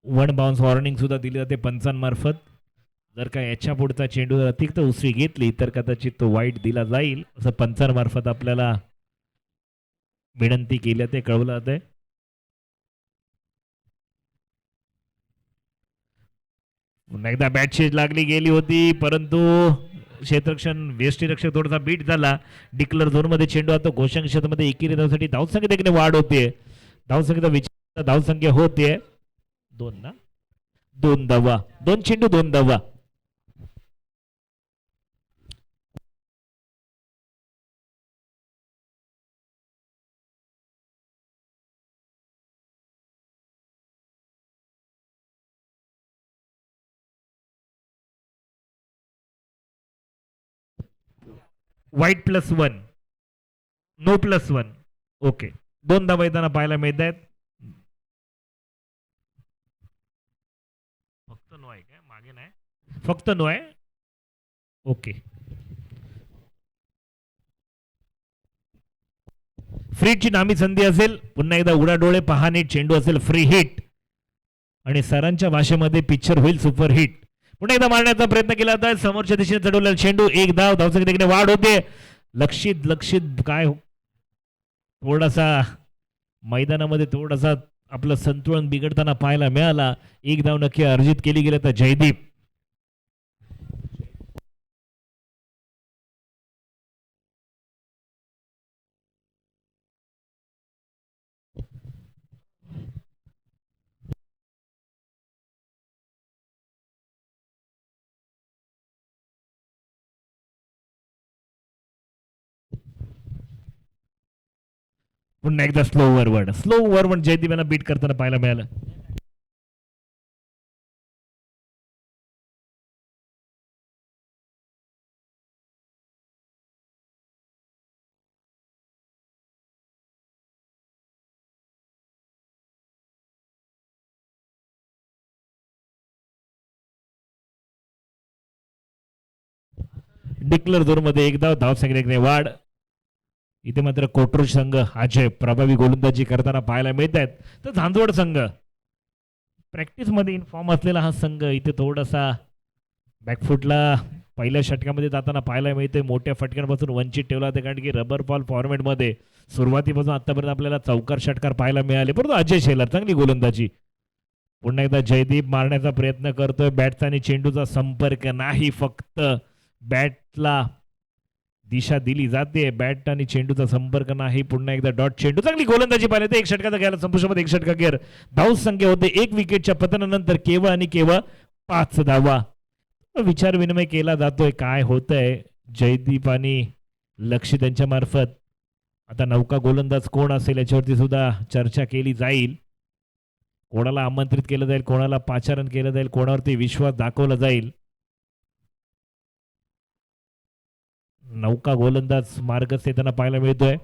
One bounce warning सुद्धा दिली जाते पंचांमार्फत. जर का याच्या पुढचा चेंडू जर अतिरिक्त उसळी घेतली तर कदाचित तो वाईट दिला जाईल असं पंचांमार्फत आपल्याला विनंती केली ते कळवलं जाते. पुन्हा एकदा बॅट शेज लागली गेली होती परंतु क्षेत्ररक्षण वेष्टीरक्षक थोडासा बीट झाला. डिक्लर झोन मध्ये चेंडू आता घोषण क्षेत्रामध्ये एकेरी धावसाठी धावसंख्या देखील वाढ होते. धावसंख्येचा विचार धावसंख्या होते 2 ना 2 धावा 2 चेंडू 2 धावा. वाईट +1 नो +1 ओके 2 धावा येताना पाहायला मिळत आहेत. फक्त नो आहे काय मागे नाही फक्त नो आहे ओके. फ्रीची नामी संधी असेल. पुन्हा एकदा उडा डोळे पहा नीट चेंडू असेल फ्री हिट आणि सरांच्या भाषेमध्ये पिक्चर होईल सुपर हिट. पुन्हा एकदा मारण्याचा प्रयत्न केला तर समोरच्या दिशेने चढवलेला चेंडू 1 धाव धावसंख्या देखील वाढ होते. लक्षित काय थोडासा मैदानामध्ये थोडासा आपलं संतुलन बिघडताना पाहायला मिळाला. 1 धाव नक्की अर्जित केली गेली तर जयदीप पुन्हा एकदा स्लो ओव्हरवर्ड जयदीप यांना बीट करताना पाहायला मिळालं. डिक्लर झोन मध्ये 1 धाव धावसंख्येने वाढ. इथे मात्र कोटरूर संघ अजय प्रभावी गोलंदाजी करताना पाहायला मिळत आहेत. तर झांजवड संघ प्रॅक्टिस मध्ये इन्फॉर्म असलेला हा संघ इथे थोडासा बॅकफुटला पहिल्या षटकामध्ये जाताना पाहायला मिळते. मोठ्या फटक्यांपासून वंचित ठेवला होता कारण की रबर बॉल फॉर्मॅटमध्ये सुरुवातीपासून आतापर्यंत आपल्याला चौकार षटकार पाहायला मिळाले. परंतु अजय शेलार चांगली गोलंदाजी. पुन्हा एकदा जयदीप मारण्याचा प्रयत्न करतोय. बॅटचा आणि चेंडूचा संपर्क नाही फक्त बॅटला दिशा दिली जाते. बॅट आणि चेंडूचा संपर्क नाही. पुन्हा एकदा डॉट चेंडू चांगली गोलंदाजी पाहिली तर 1 षटकाचा घ्यायला संपुष्टामध्ये 1 षटका गेअर. धाव संख्या होते 1 विकेटच्या पतनानंतर केवळ आणि केवळ 5 धावा. विचार विनिमय केला जातोय काय होतंय जयदीप आणि लक्षित यांच्या मार्फत. आता नौका गोलंदाज कोण असेल याच्यावरती सुद्धा चर्चा केली जाईल. कोणाला आमंत्रित केलं जाईल कोणाला पाचारण केलं जाईल कोणावरती विश्वास दाखवला जाईल. नौका गोलंदाज मार्गस्थ येताना पाहायला मिळतोय.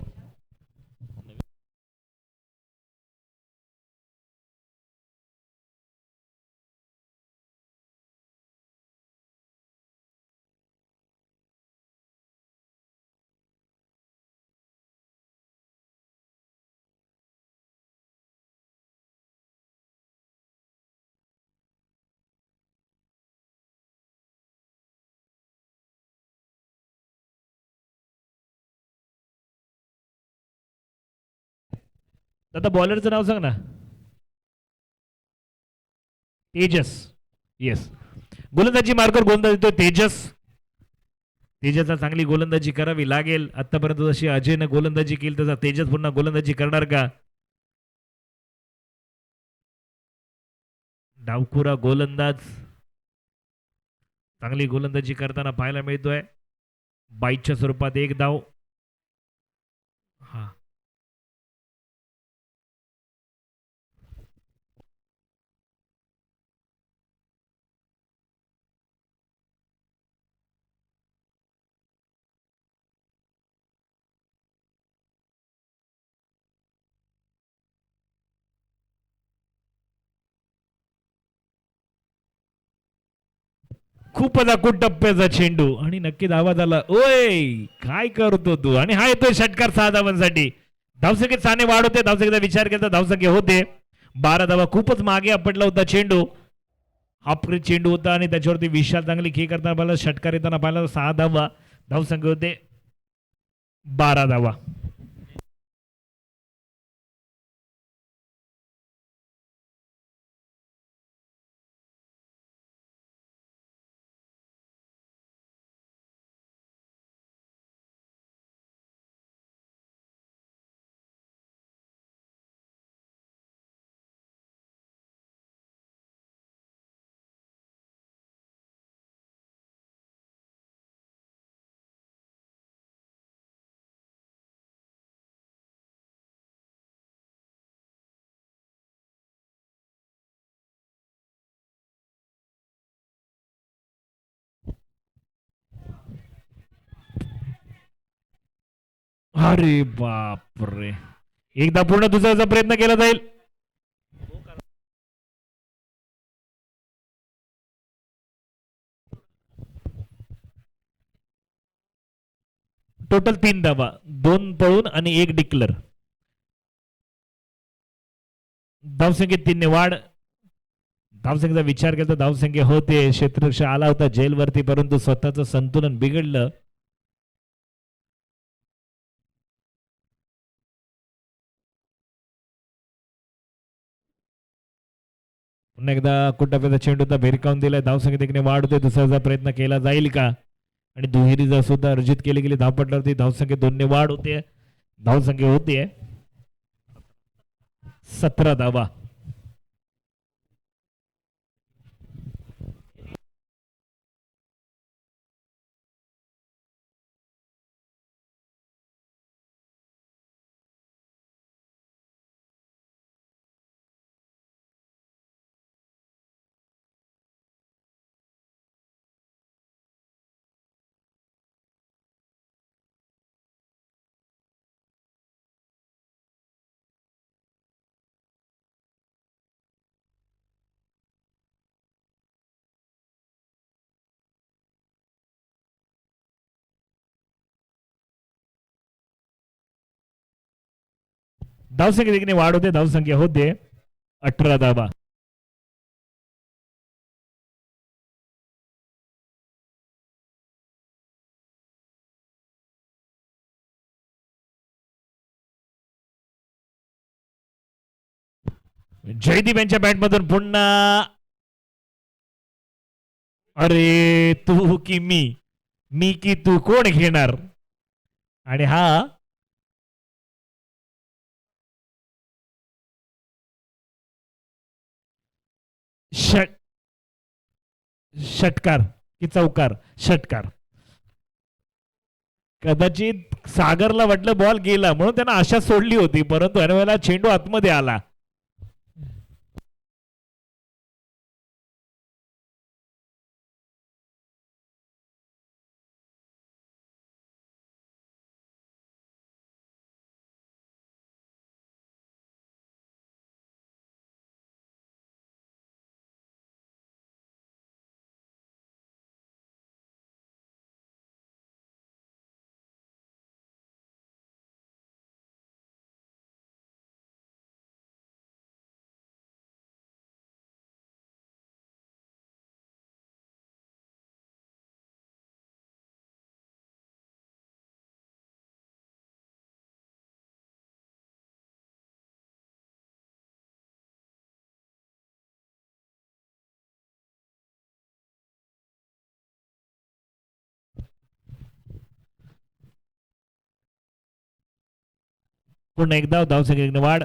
आता बॉलरचं नाव सांग ना. तेजस येस गोलंदाजी मार्कर गोलंदाज देतो तेजस. तेजसला चांगली गोलंदाजी करावी लागेल. आतापर्यंत जशी अजयने गोलंदाजी केली तसा तेजस पुन्हा गोलंदाजी करणार का. डावखुरा गोलंदाज चांगली गोलंदाजी करताना पाहायला मिळतोय. 22च्या स्वरूपात 1 धाव. हा खूपच अकूट टप्प्याचा चेंडू आणि नक्की धावा झाला. ओय काय करतो तू. आणि हा येतोय षटकार 6 धावांसाठी. धावसंख्येत 6 ने वाढ होते. धावसंख्येचा विचार केला तर धावसंख्या होते. 12 धावा. खूपच मागे आपटला होता चेंडू. हाफ क्रीज चेंडू होता आणि त्याच्यावरती विशाल चांगली खेळ करताना पाहिलं, षटकार येताना पाहिलं. 6 धावा. धावसंख्या होते 12 धावा. अरे बापरे, एकदा पूर्ण दुसऱ्याचा प्रयत्न केला जाईल. टोटल 3 धावा, 2 पळून आणि 1 डिक्लर. धावसंख्येत 3 ने वाढ. धावसंख्येचा विचार केला तर धावसंख्या होते. क्षेत्ररक्षक आला होता जेलवरती, परंतु स्वतःचं संतुलन बिघडलं. पुन्हा एकदा कुट्टापेचा चेंडू होता, भिरकावून दिलाय. धावसंख्येत देखील वाढ होते. दुसऱ्याचा प्रयत्न केला जाईल का? आणि दुहेरीचा सुद्धा अर्जित केली गेली धावपटल्यावरती. धावसंख्येत 2 ने वाढ होते. धावसंख्या होते 17 धावा. धावसंख्या देखील वाढ होते. धावसंख्या होते 18 धावा. जयदीप यांच्या बॅट मधून पुन्हा, अरे तू की मी की तू, कोण घेणार? आणि हा षटकार की चौकार? षटकार. कदाचित सागरला वाटलं बॉल गेला म्हणून त्यांना आशा सोडली होती, परंतु वेळेला चेंडू आतमध्ये आला. पुन्हा एकदा धावसंख्येने वाढ.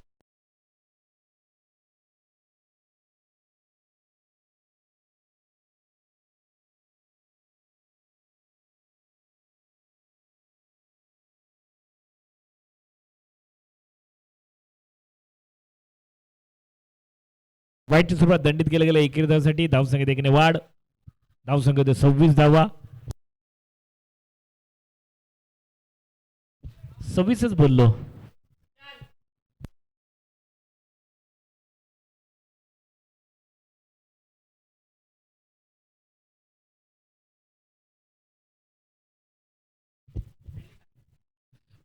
वाईटच्या सुरुवात दंडित केलं गेलं एकेरी धावसाठी. धावसंख्येत देखील वाढ. धावसंख्या 26 धावा. 26च बोललो.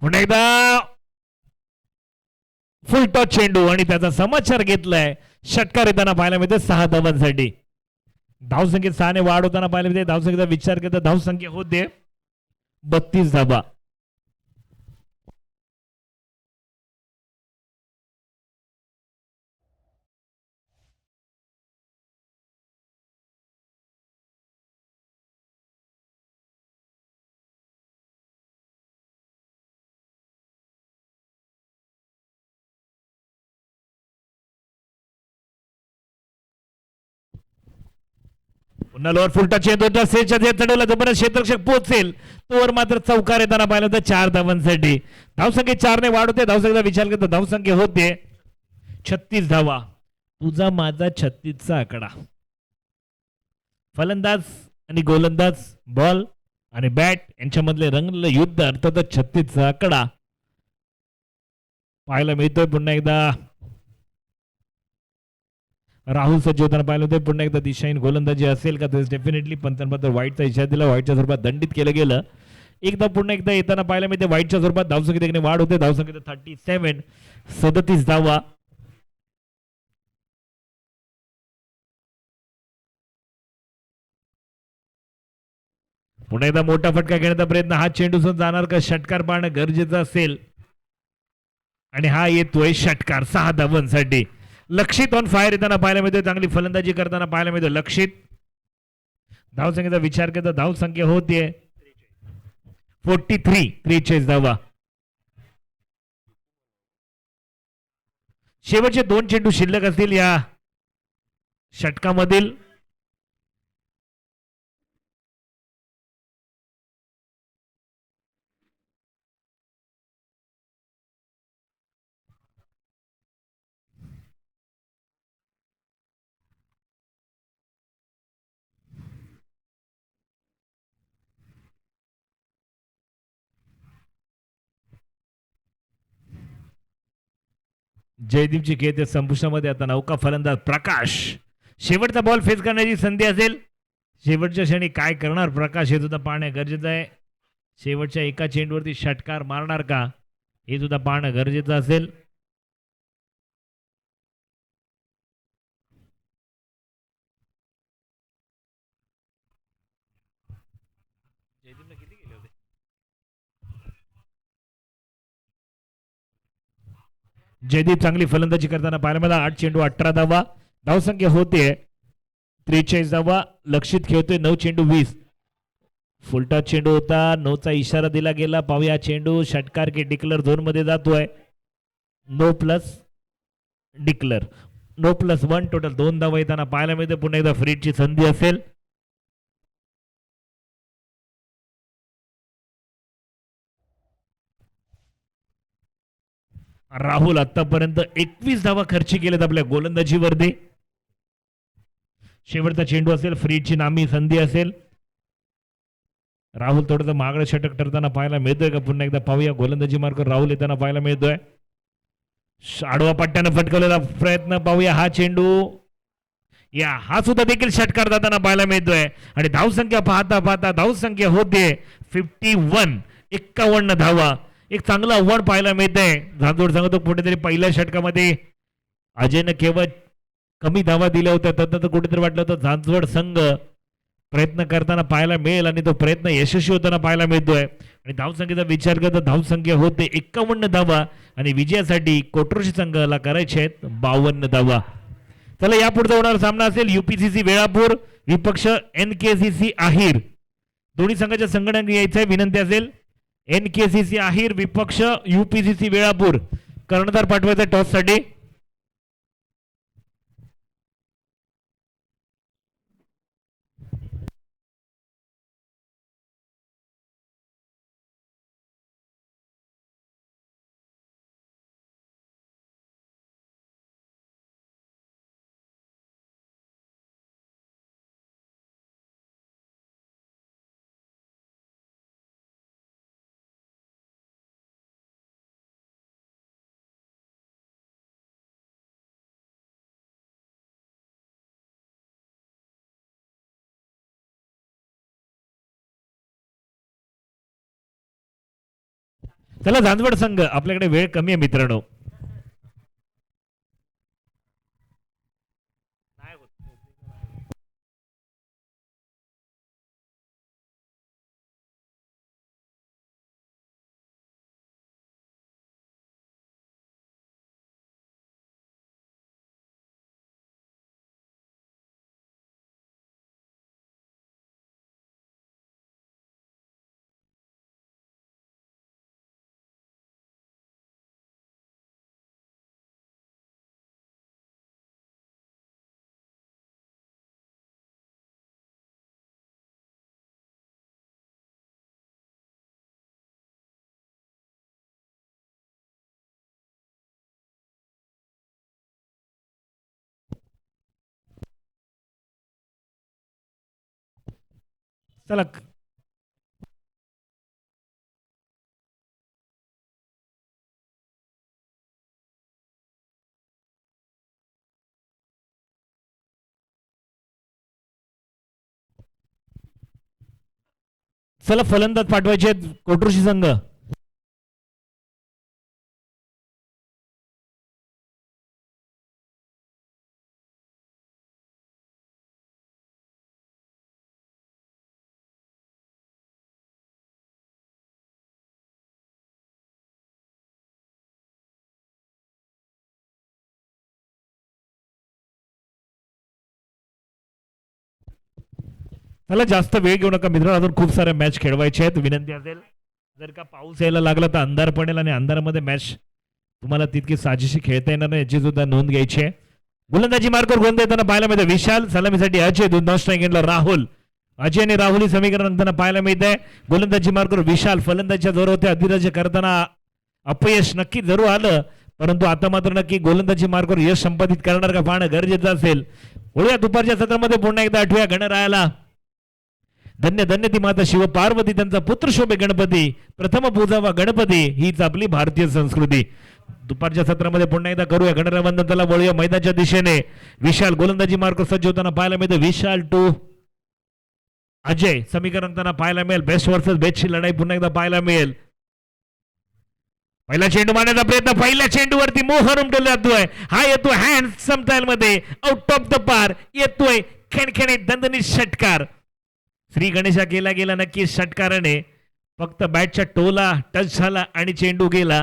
पुन्हा एकदा फुल टॉस चेंडू आणि त्याचा समाचार घेतलाय. षटकार येताना पाहायला मिळते 6 धावांसाठी. धावसंख्येत 6 वाढ होताना पाहायला मिळते. धावसंख्येचा विचार करता धावसंख्या होते 32 धावा. पुन्हा लोअर फुलटा चेंडू चढवला जोपर्यंत क्षेत्ररक्षक पोहोचेल तोवर मात्र चौकार येताना पाहिलं तर 4 धावांसाठी. धावसंख्या 4 ने वाढ होते. धावसंख्येचा विचार करता धावसंख्या होते 36 धावा. तुझा माझा 36 चा आकडा. फलंदाज आणि गोलंदाज बॉल आणि बॅट यांच्यामधले रंगलेलं युद्ध अर्थातच 36 चा आकडा पाहायला मिळतोय. पुन्हा एकदा राहुल सज्ज होताना पाहिलं होते. पुन्हा एकदा दिशाहीन गोलंदाजी असेल का तर डेफिनेटली पंतप्रधान व्हाईटचा इशारा दिला. व्हाईटच्या स्वरूपात दंडित केलं गेलं. पुन्हा एकदा येताना पाहायला मिळते व्हाईटच्या स्वरूपात धावसंख्येत वाढ होते. धावसंख्येत 37 37 धावा. पुन्हा एकदा मोठा फटका घेण्याचा प्रयत्न. हा चेंडू जाणार का षटकार पाहणं गरजेचं असेल आणि हा येतोय षटकार 6 धावांसाठी. लक्षित ऑन फायर येताना पाहायला मिळतोय. चांगली फलंदाजी करताना पाहायला मिळतोय लक्षित. धावसंख्येचा विचार करता धावसंख्या होतीये 43 धावा. शेवटचे 2 चेंडू शिल्लक असतील या षटकामधील. जयदीपची खेळ संपुष्टामध्ये आता नौका फलंदाज प्रकाश. शेवटचा बॉल फेस करण्याची संधी असेल. शेवटच्या क्षणी काय करणार प्रकाश हे सुद्धा पाहणं गरजेचं आहे. शेवटच्या एका चेंडूवरती षटकार मारणार का हे सुद्धा पाहणं गरजेचं असेल. जयदीप चांगली फलंदाजी करताना पाहायला मिळाला. 8 चेंडू 18 धावा. धावसंख्या होते 43 धावा. लक्षित खेळतोय 9 चेंडू 20. फुलटा चेंडू होता. 9चा इशारा दिला गेला. पाहूया चेंडू षटकार के डिक्लर झोन मध्ये जातोय. No plus declare. No plus 1 total 2 धावा येताना पाहायला मिळते. पुन्हा एकदा फ्रीची संधी असेल. राहुल आतापर्यंत 21 धावा खर्ची केलेत आपल्या गोलंदाजीवरती. शेवटचा चेंडू असेल. फ्रीची नामी संधी असेल. राहुल थोडंसं मागळं षटक ठरताना पाहायला मिळतोय का पुन्हा एकदा पाहूया. गोलंदाजी मार्ग राहुल येताना पाहायला मिळतोय. आडवा पट्ट्यानं फटकवलेला प्रयत्न पाहूया. हा चेंडू हा सुद्धा देखील षटकार जाताना पाहायला मिळतोय. आणि धावसंख्या पाहता पाहता धावसंख्या होते 51 धावा. एक चांगला आव्हान पाहायला मिळतंय. झांजवड सांगतो कुठेतरी पहिल्या षटकामध्ये अजयनं केवळ कमी धावा दिल्या होत्या. तर कुठेतरी वाटलं होतं झांजवड संघ प्रयत्न करताना पाहायला मिळेल आणि तो प्रयत्न यशस्वी होताना पाहायला मिळतोय. आणि धावसंख्येचा विचार करता धावसंख्या होते 51 धावा आणि विजयासाठी कोट्रोशी संघाला करायचे आहेत 52 धावा. चला यापुढचा होणारा सामना असेल यूपीसीसी वेळापूर विपक्ष NKCC आहिर. दोन्ही संघाच्या संघटना यायचं आहे. विनंती असेल NKCC आहिर विपक्ष UPCC वेळापूर. कर्णधार पाठवायचा टॉस साठी. चला झांजवड संघ आपल्याकडे वेळ कमी आहे मित्रांनो. चला चला फलंदाज पाठवायचे आहेत कोटरुशी संघ. मला जास्त वेळ घेऊ नका मित्रांनो, अजून खूप साऱ्या मॅच खेळवायचे आहेत. विनंती असेल जर का पाऊस यायला लागला तर अंधार पडेल आणि अंधारामध्ये मॅच तुम्हाला तितकी साजेशी खेळता येणार नाही याची सुद्धा नोंद घ्यायची आहे. गोलंदाजी मार्कर गोलंदाज येताना पाहायला मिळते विशाल, सलामीसाठी अजय, दोन स्ट्राईकला राहुल. अजय आणि राहुल ही समीकरण त्यांना पाहायला मिळत आहे. गोलंदाजी मार्कर विशाल, फलंदाजीच्या जोरावरती अधिराज्य करताना अपयश नक्की जरूर आलं, परंतु आता मात्र नक्की गोलंदाजी मार्कर यश संपादित करणार का पाहणं गरजेचं असेल. वळूया दुपारच्या सत्रामध्ये पुन्हा एकदा आठव्या गणरायाला. धन्य धन्य ती माता शिव पार्वती, त्यांचा पुत्र शोभे गणपती, प्रथम पूजावा गणपती, हीच आपली भारतीय संस्कृती. दुपारच्या सत्रामध्ये पुन्हा एकदा करूया गणराय वंदन. त्याला वळूया मैदानाच्या दिशेने. विशाल गोलंदाजी मार्क सज्ज होताना पाहायला मिळतं. विशाल टू अजय समीकरण त्यांना पाहायला मिळेल. बेस्ट वर्सेस बेस्टची लढाई पुन्हा एकदा पाहायला मिळेल. पहिला चेंडू मारण्याचा प्रयत्न, पहिल्या चेंडूवरती मोहर उमटवला जातोय. हा येतोय हँड समटाईल मध्ये आउट ऑफ द पार, येतोय खणखणीत दणदणीत षटकार. श्री गणेशा केला गेला नक्की षटकाराने, फक्त बॅटच्या टोला टच झाला आणि चेंडू गेला.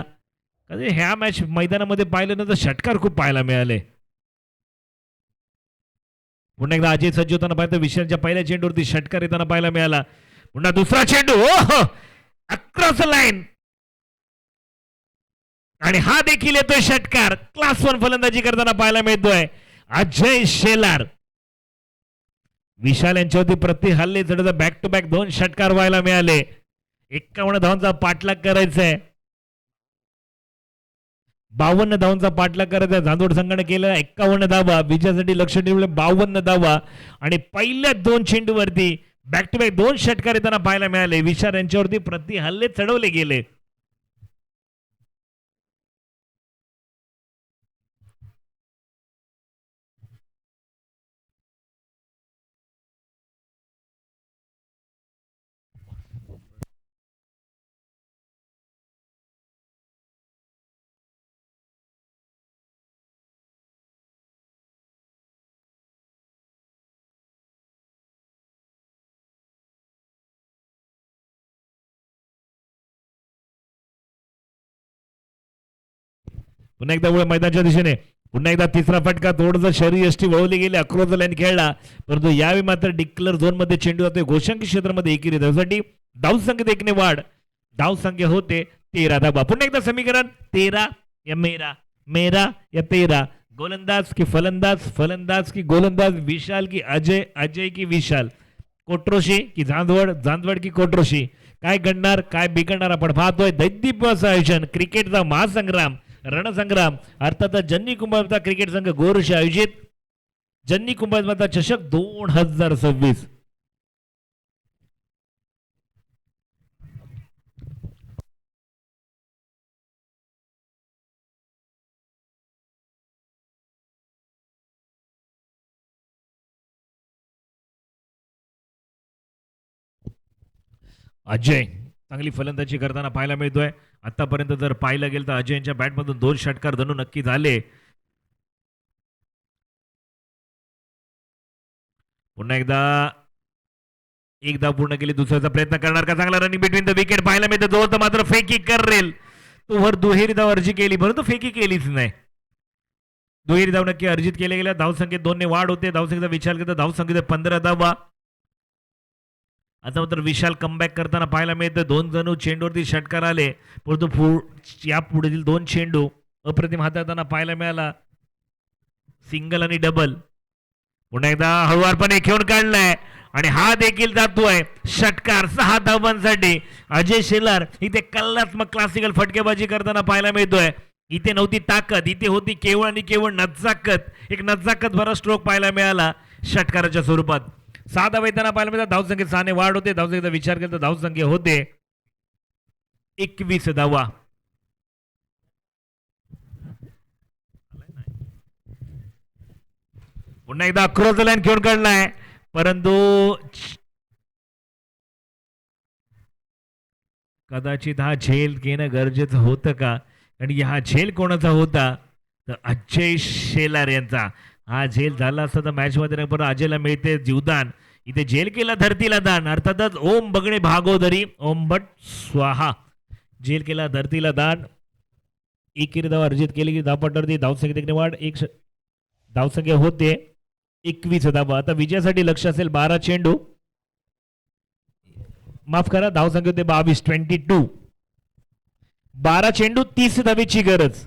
ह्या मॅच मैदानामध्ये पाहिलं ना तर षटकार खूप पाहायला मिळाले. पुन्हा एकदा अजय सज्ज होताना पाहिजे विशालच्या पहिल्या चेंडूवरती षटकार येताना पाहायला मिळाला. पुन्हा दुसरा चेंडू अक्रॉस लाईन आणि हा देखील येतोय षटकार. क्लास 1 फलंदाजी करताना पाहायला मिळतोय अजय शेलार. विशाल यांच्यावरती प्रति हल्ले चढत बॅक टू बॅक 2 षटकार व्हायला मिळाले. 51 धावांचा पाठलाग करायचा आहे. 52 धावांचा पाठलाग करायचा. चांदवड संघाने केला 51 धावा, विजयासाठी लक्ष ठेवले 52 धावा आणि पहिल्या 2 चेंडूवरती बॅक टू बॅक 2 षटकार येताना पाहायला मिळाले. विशाल यांच्यावरती प्रति हल्ले चढवले गेले. पुन्हा एकदा मैदानाच्या दिशेने. पुन्हा एकदा तिसरा फटका, थोडंसं शरीर यष्टी वळवली गेली, अक्रॉस लाईन खेळला, परंतु यावेळी मात्र डिक्लेअर झोन मध्ये चेंडू जातोय घोषांकी क्षेत्रामध्ये एकेरी. त्यासाठी धाव संख्येत 1 ने वाढ. धाव संख्या होते 13 धावा. पुन्हा एकदा समीकरण 13 या मेरा, मेरा या 13. गोलंदाज की फलंदाज, फलंदाज की गोलंदाज, विशाल की अजय, अजय की विशाल, कोट्रोशी की झांजवड, झांजवड की कोट्रोशी. काय घडणार काय बिघडणार आपण पाहतोय. दैदिप्यचं आयोजन, क्रिकेटचा महासंग्राम, रणसंग्राम, अर्थात जन्नी कुंभारचा क्रिकेट संघ गोरशी आयोजित जन्नी कुंभारचा चषक 2026. अजय चांगली फलंदाजी करताना पाहायला मिळतोय. आतापर्यंत जर पाहिलं गेलं तर अजयच्या बॅटमधून 2 षटकार जणू नक्की झाले. पुन्हा एकदा एक धाव पूर्ण केली, दुसऱ्याचा प्रयत्न करणार का? चांगला रनिंग बिटवीन द विकेट पाहायला मिळतं. जो तर मात्र फेकी करेल तो वर दुहेरी धाव अर्जी केली, परंतु फेकी केलीच नाही. दुहेरी धाव नक्की अर्जित केल्या गेल्या. धावसंख्येत 2 ने वाढ होते. धावसंख्येचा विचार करता धावसंख्येत 15 धावा. आता मात्र विशाल कमबॅक करताना पाहायला मिळतं. 2 जणू चेंडूवरती षटकार आले, परंतु या पुढील 2 चेंडू अप्रतिम हाताळताना पाहायला मिळाला. सिंगल आणि डबल. पुन्हा एकदा हळुवारपणे खेळून काढलाय आणि हा देखील जातोय षटकार 6 धावांसाठी. अजय शेलार इथे कल्लात्मक क्लासिकल फटकेबाजी करताना पाहायला मिळतोय. इथे नव्हती ताकद, इथे होती केवळ आणि केवळ नजाकत. एक नजाकत भरा स्ट्रोक पाहायला मिळाला षटकाराच्या स्वरूपात. 6 धावा येताना पाहायला मिळतात. धावसंख्येत 6 ने वाढ होते. धावसंख्येचा विचार केला तर धावसंख्या होते 21 धावा. पुन्हा एकदा क्रॉस लाईन खेळून काढलाय, परंतु कदाचित हा झेल घेणं गरजेचं होतं का? आणि हा झेल कोणाचा होता? तर अजय शेलार यांचा. हा झेल झाला असता तर मॅच मध्ये पण अजयला मिळते जीवदान. इथे झेल केला धरतीला दान. अर्थातच ओम बगणे भागोदरी ओम भट स्वाहा. झेल केला धरतीला दान. एकेरी धावा अर्जित केली की धावपट्टीवरती धावसंख्येत वाढ. धावसंख्या होते 21 धावा. आता विजयासाठी लक्ष असेल 12 चेंडू. माफ करा, धावसंख्या होते 22 22. 12 चेंडू 30 धावेची गरज.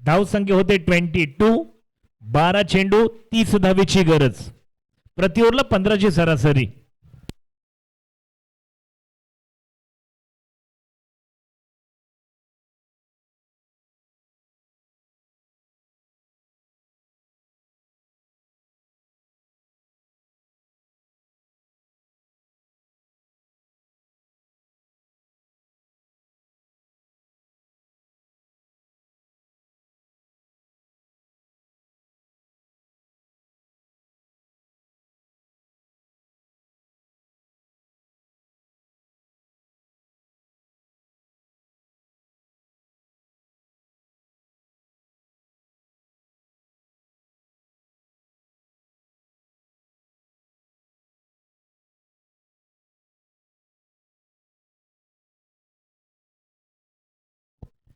धावसंख्या होते 22. 12 चेंडू 30 धावेची गरज. प्रति ओव्हरला 15ची सरासरी.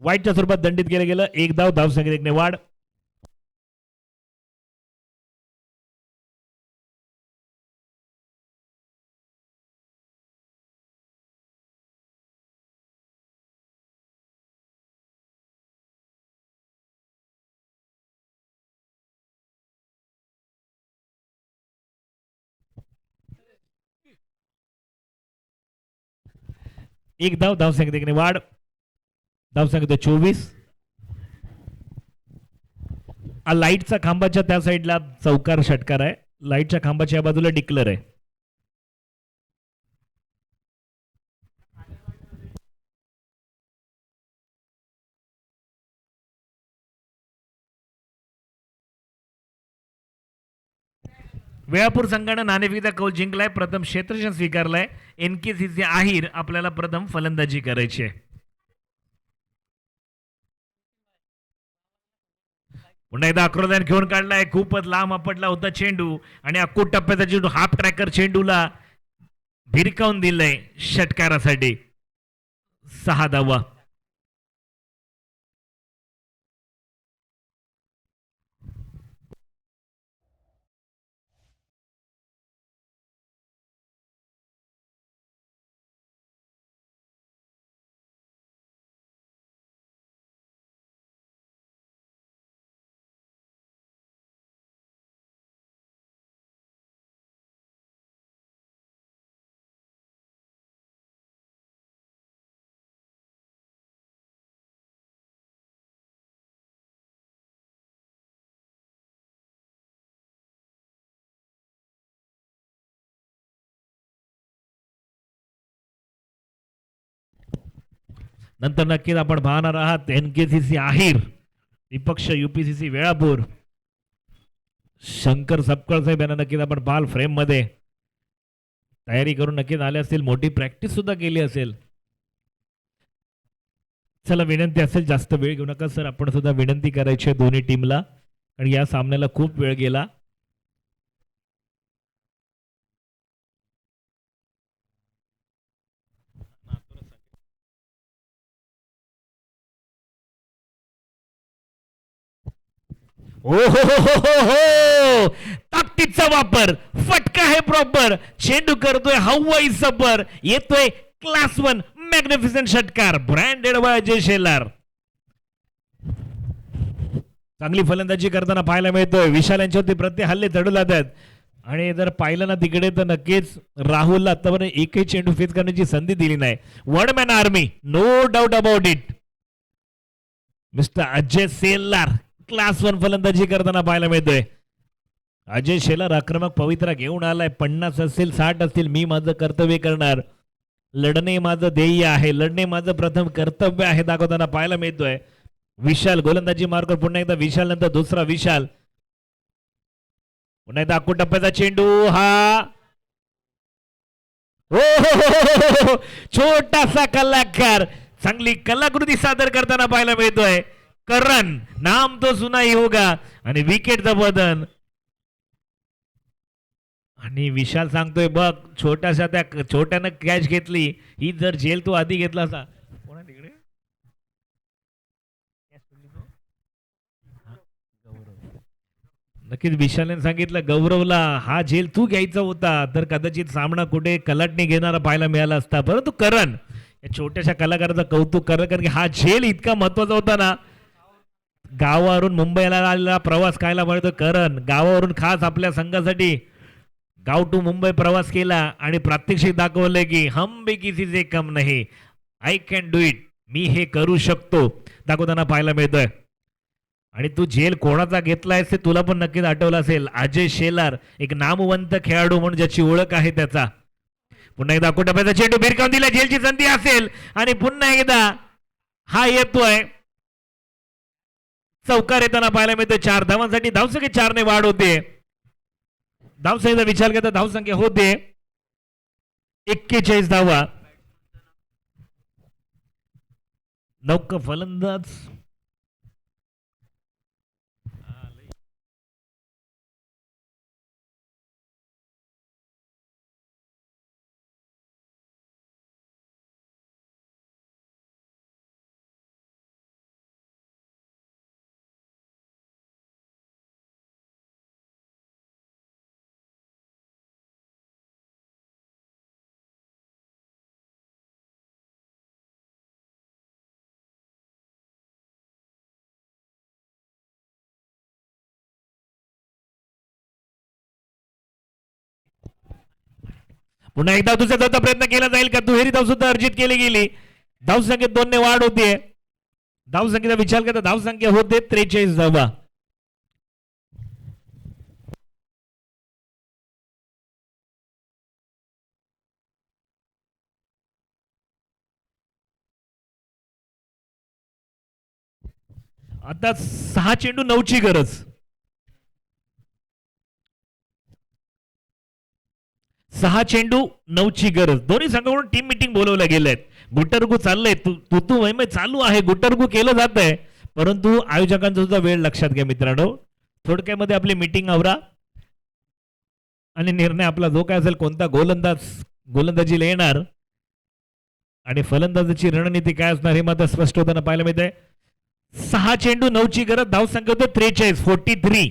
वाईटच्या स्वरूपात दंडित केलं गेलं. एक धाव. धावसंख्येत 1 ने वाढ. एक धाव. धावसंख्येत 1 ने वाढ. धावसंख्या 24. लाईटचा खांबाच्या त्या साईडला चौकार षटकार आहे. लाईटच्या खांबाच्या बाजूला डिक्लर आहे. वेळापूर संघानं नाणेफेकीचा कौल जिंकलाय. प्रथम क्षेत्ररक्षण स्वीकारलाय. NKCC आहिर आपल्याला प्रथम फलंदाजी करायची आहे. पुन्हा एकदा आक्रोश घेऊन काढलाय. खूपच लांब आपटला होता चेंडू आणि अक्कूट टप्प्याचा चेंडू हाफ ट्रॅकर चेंडूला भिरकावून दिलाय षटकारासाठी. 6 धावा. नंतर नक्कीच आपण पाहणार आहात NKCC आहिर विपक्ष UPCC वेळापूर. शंकर सपकाळ साहेब यांना नक्कीच आपण पाहाल फ्रेम मध्ये. तयारी करून नक्कीच आले असतील. मोठी प्रॅक्टिस सुद्धा केली असेल. चला, विनंती असेल जास्त वेळ घेऊ नका सर. आपण सुद्धा विनंती करायची आहे दोन्ही टीमला, कारण या सामन्याला खूप वेळ गेला. हो हो हो हो हो, ताकदीचा वापर. फटका आहे प्रॉपर. चेंडू करतोय हवाई सफर. येतोय क्लास 1 मॅग्निफिसंट षटकार ब्रँडेड बाय अजय शेलार. चांगली फलंदाजी करताना पाहायला मिळतोय. विशाल यांच्यावरती प्रति हल्ले चढू लागतात. आणि जर पाहिलं ना तिकडे तर नक्कीच राहुलला आतापर्यंत एकही चेंडू फेस करण्याची संधी दिली नाही. One man army, no doubt about it. Mister Ajay Shelar class 1 फलंदाजी करताना पाहायला मिळतोय. अजय शेलार आक्रमक पवित्रा घेऊन आलाय. 50 असतील 60 असतील, मी माझं कर्तव्य करणार. लढणे माझं ध्येय आहे, लढणे माझं प्रथम कर्तव्य आहे दाखवताना पाहायला मिळतोय. विशाल गोलंदाजी मार्कर पुन्हा एकदा विशाल, नंतर दुसरा विशाल. पुन्हा एकदा अक्कू टप्प्याचा चेंडू हा हो छोटासा कलाकार, चांगली कलाकृती सादर करताना पाहायला मिळतोय. करण नाम तो सुनाई होगा आणि विकेटचं बदन. आणि विशाल सांगतोय बघ, छोट्याशा त्या छोट्यानं कॅच घेतली, ही जर झेल तू आधी घेतला असा. तिकडे नक्कीच विशालने सांगितलं गौरवला हा झेल तू घ्यायचा होता तर कदाचित सामना कुठे कलाटणी घेणारा पाहायला मिळाला असता. परंतु करण या छोट्याशा कलाकाराचं कौतुक करा, कारण की हा झेल इतका महत्वाचा होता ना. गावावरून मुंबईला आलेला प्रवास कायला म्हणतो करण, गावावरून खास आपल्या संघासाठी गाव टू मुंबई प्रवास केला आणि प्रात्यक्षिक दाखवलंय की हम भी किसी से कम नाही, आय कॅन डू इट, मी हे करू शकतो दाखवताना पाहायला मिळतोय. आणि तू झेल कोणाचा घेतलायस ते तुला पण नक्कीच आठवलं असेल. अजय शेलार, एक नामवंत खेळाडू म्हणून ज्याची ओळख आहे त्याचा. पुन्हा एकदा अक्कू टप्प्याचा चेंडू भिरकावून दिला, झेलची संधी असेल आणि पुन्हा एकदा हा येतोय. चौकार येताना पाहायला मिळतोय. 4 धावांसाठी धावसंख्या 4 ने वाढ होते. धावसंख्येचा विचार करता धावसंख्या होते 41 धावा. नौका फलंदाज पुन्हा एकदा दुसऱ्या धावचा प्रयत्न केला जाईल का? दुहेरी धाव सुद्धा अर्जित केली गेली. धावसंख्येत 2 ने वाढ होते. धावसंख्येचा विचार करता धावसंख्या होते 43 धावा. आता 6 चेंडू 9ची गरज. 6 चेंडू 9ची गरज. दोन्ही संघाकडून टीम मिटिंग बोलवल्या गेल्या आहेत. गुटरगु चाललंय, तू वैमय चालू आहे, गुटरगु केलं जात आहे. परंतु आयोजकांचा सुद्धा वेळ लक्षात घ्या मित्रांनो. थोडक्यामध्ये आपली मिटिंग आवरा आणि निर्णय आपला जो काय असेल, कोणता गोलंदाजीला येणार आणि फलंदाजाची रणनीती काय असणार हे मात्र स्पष्ट होताना पाहायला मिळतंय. 6 चेंडू 9ची गरज. धावसंख्या होते 43.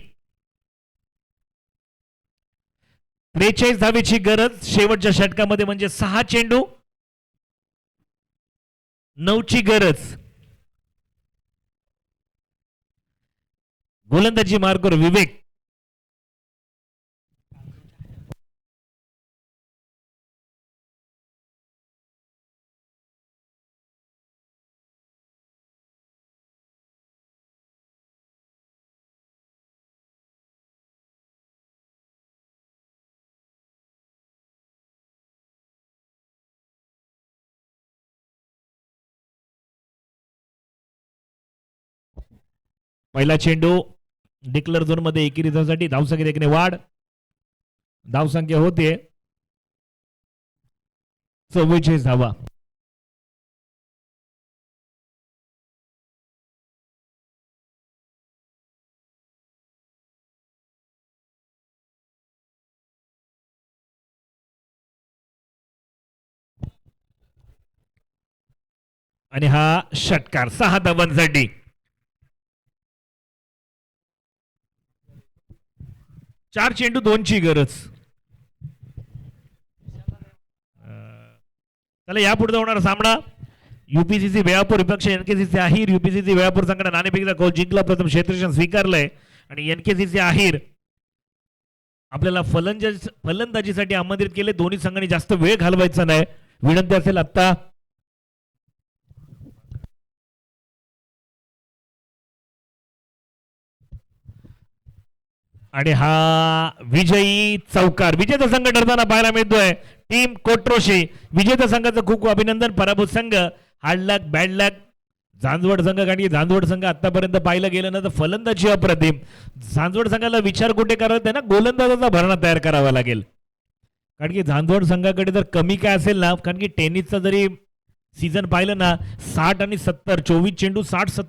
43 धावेची गरज शेवटच्या षटकामध्ये, म्हणजे 6 चेंडू 9ची गरज. गोलंदाजी मार्गावर विवेक. पहिला चेंडू डिक्लेअर झोन मध्ये एकेरी धावसाठी. धावसंख्येत 1 ने वाढ. धावसंख्या होते 44 धावा. आणि हा षटकार 6 धावांसाठी. 4 चेंडू 2ची गरज. चला यापुढे होणारा सामना यूपीसीसी वेळापूर विपक्ष एनकेसीसी अहिर. यूपीसीसी वेळापूर संघाने नाणेफेकीचा कौल जिंकला, प्रथम क्षेत्ररक्षण स्वीकारलंय आणि एनकेसीसी अहिर आपल्याला फलंदाजीसाठी आमंत्रित केले. दोन्ही संघांनी जास्त वेळ घालवायचा नाही. विनंती असेल आता आणि हा विजयी चौकार विजेता संघ ठरताना पाहायला मिळतोय टीम कोट्रोशी. विजेता संघाचं खूप खूप अभिनंदन. पराभूत संघ हार्ड लक बॅड लक. झांजवड संघ कारण की झांजवड संघ आतापर्यंत पाहिलं गेलं ना तर फलंदाजी अप्रतिम. झांजवड संघाला विचार कुठे करावा त्यांना गोलंदाजाचा भरणा तयार करावा लागेल. कारण की झांजवड संघाकडे जर कमी काय असेल ना कारण की टेनिसचा जरी सीझन पाहिलं ना 60 आणि 70 24 चेंडू 60-70